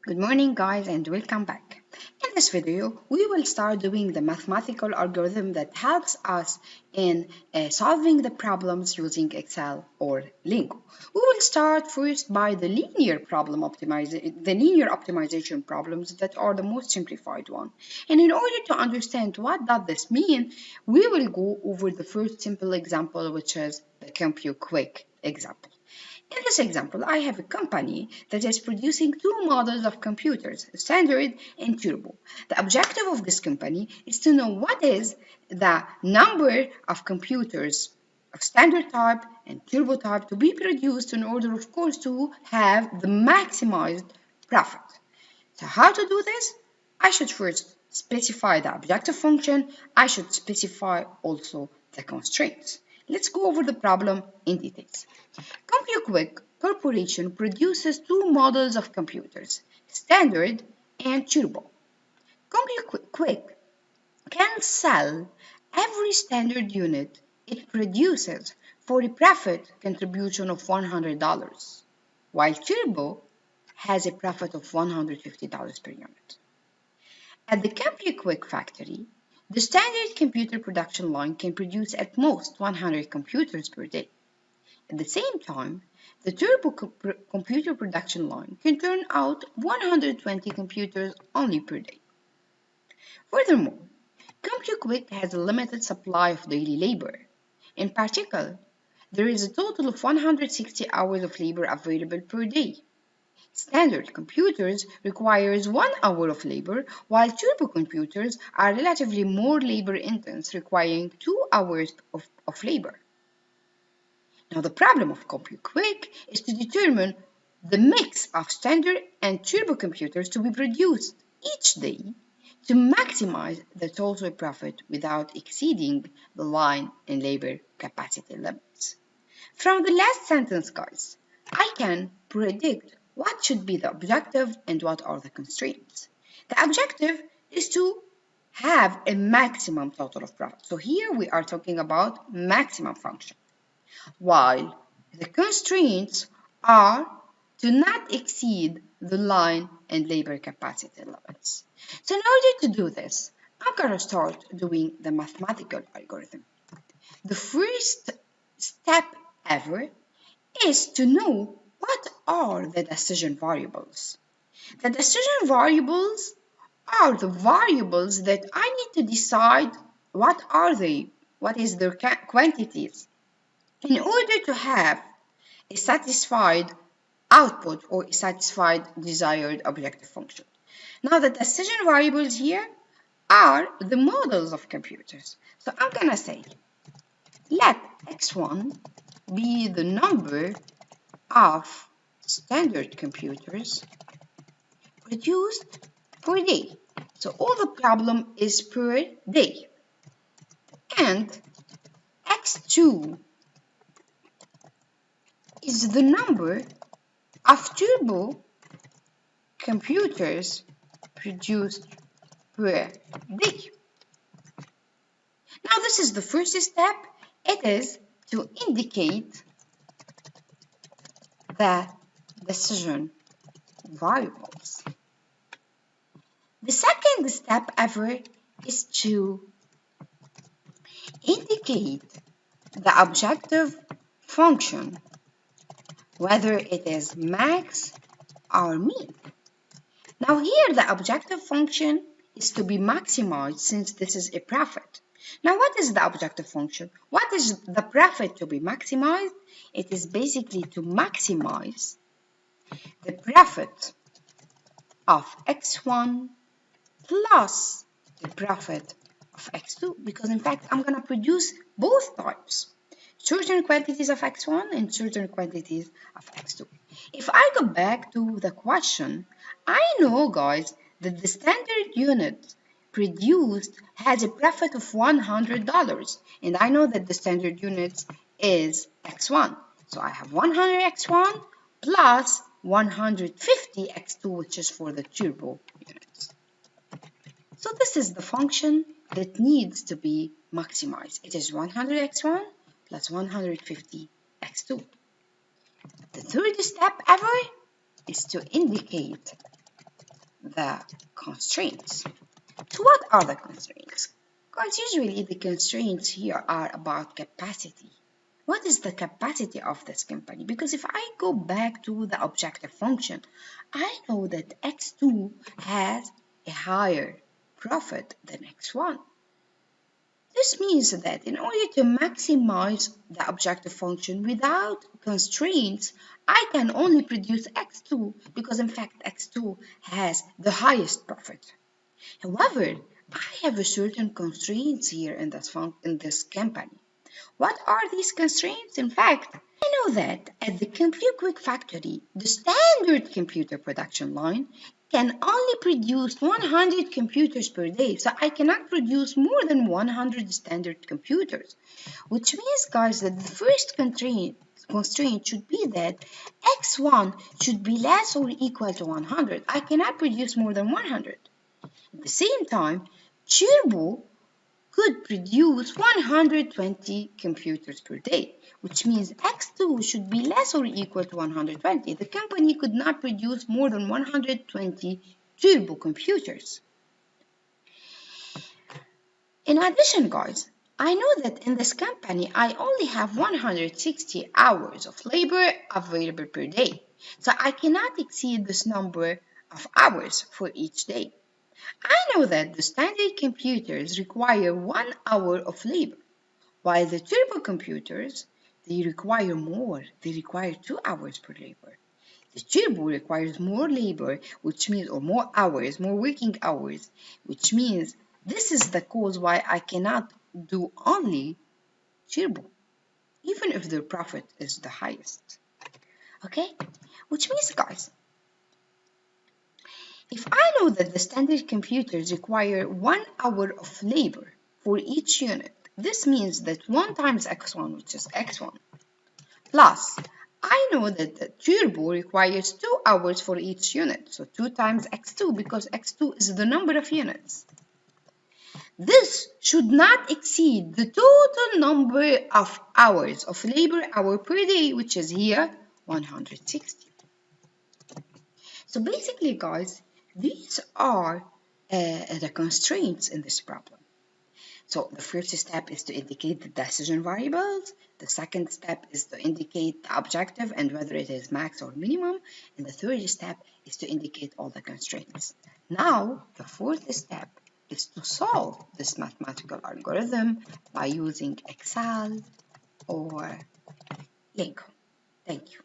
Good morning guys and welcome back. In this video, we will start doing the mathematical algorithm that helps us in solving the problems using Excel or Lingo. We will start first by the linear optimization problems that are the most simplified one. And in order to understand what does this mean, we will go over the first simple example, which is the compute quick example. In this example, I have a company that is producing two models of computers, standard and turbo. The objective of this company is to know what is the number of computers of standard type and turbo type to be produced in order, of course, to have the maximized profit. So how to do this? I should first specify the objective function. I should specify also the constraints. Let's go over the problem in details. CompuQuick Corporation produces two models of computers, standard and turbo. CompuQuick can sell every standard unit it produces for a profit contribution of $100, while turbo has a profit of $150 per unit. At the CompuQuick factory, the standard computer production line can produce at most 100 computers per day. At the same time, the turbo computer production line can turn out 120 computers only per day. Furthermore, CompuQuick has a limited supply of daily labor. In particular, there is a total of 160 hours of labor available per day. Standard computers requires 1 hour of labor, while turbo computers are relatively more labor intense, requiring 2 hours of labor. Now, the problem of CompuQuick is to determine the mix of standard and turbo computers to be produced each day to maximize the total profit without exceeding the line and labor capacity limits. From the last sentence, guys, I can predict what should be the objective and what are the constraints. The objective is to have a maximum total of profit. So here we are talking about maximum function, while the constraints are to not exceed the line and labor capacity limits. So in order to do this, I'm going to start doing the mathematical algorithm. The first step ever is to know what are the decision variables. The decision variables are the variables that I need to decide what are they, what is their quantities, in order to have a satisfied output or a satisfied desired objective function. Now the decision variables here are the models of computers. So I'm going to say, let x1 be the number of standard computers produced per day. So all the problem is per day. And x2 is the number of turbo computers produced per day. Now this is the first step. It is to indicate the decision variables. The second step ever is to indicate the objective function, whether it is max or min. Now here the objective function is to be maximized since this is a profit. Now what is the objective function? What is the profit to be maximized? It is basically to maximize the profit of x1 plus the profit of x2, because in fact I'm going to produce both types, certain quantities of x1 and certain quantities of x2. If I go back to the question, I know, guys, that the standard unit produced has a profit of $100, and I know that the standard unit is x1. So I have 100 x1 plus 150 x2, which is for the turbo units. So this is the function that needs to be maximized. It is 100 x1 plus 150 x2. The third step ever is to indicate the constraints. So what are the constraints? Because usually the constraints here are about capacity. What is the capacity of this company? Because if I go back to the objective function, I know that x2 has a higher profit than x1. This means that in order to maximize the objective function without constraints, I can only produce x2 because in fact x2 has the highest profit. However, I have a certain constraints here in this company. What are these constraints? In fact, I know that at the Compute Quick factory, the standard computer production line can only produce 100 computers per day. So I cannot produce more than 100 standard computers, which means, guys, that the first constraint should be that x1 should be less or equal to 100. I cannot produce more than 100. At the same time, Turbo could produce 120 computers per day, which means x2 should be less or equal to 120. The company could not produce more than 120 turbo computers. In addition, guys, I know that in this company I only have 160 hours of labor available per day, so I cannot exceed this number of hours for each day. I know that the standard computers require 1 hour of labor, while the turbo computers, they require more. They require 2 hours per labor. The turbo requires more labor, which means, or more hours, more working hours, which means this is the cause why I cannot do only turbo, even if the profit is the highest. Okay? Which means, guys, if I know that the standard computers require 1 hour of labor for each unit, this means that 1 times x1, which is x1, plus I know that the turbo requires 2 hours for each unit, so 2 times x2 because x2 is the number of units. This should not exceed the total number of hours of labor hour per day, which is here 160. So basically, guys, these are the constraints in this problem. So the first step is to indicate the decision variables. The second step is to indicate the objective and whether it is max or minimum. And the third step is to indicate all the constraints. Now, the fourth step is to solve this mathematical algorithm by using Excel or lingo. Thank you.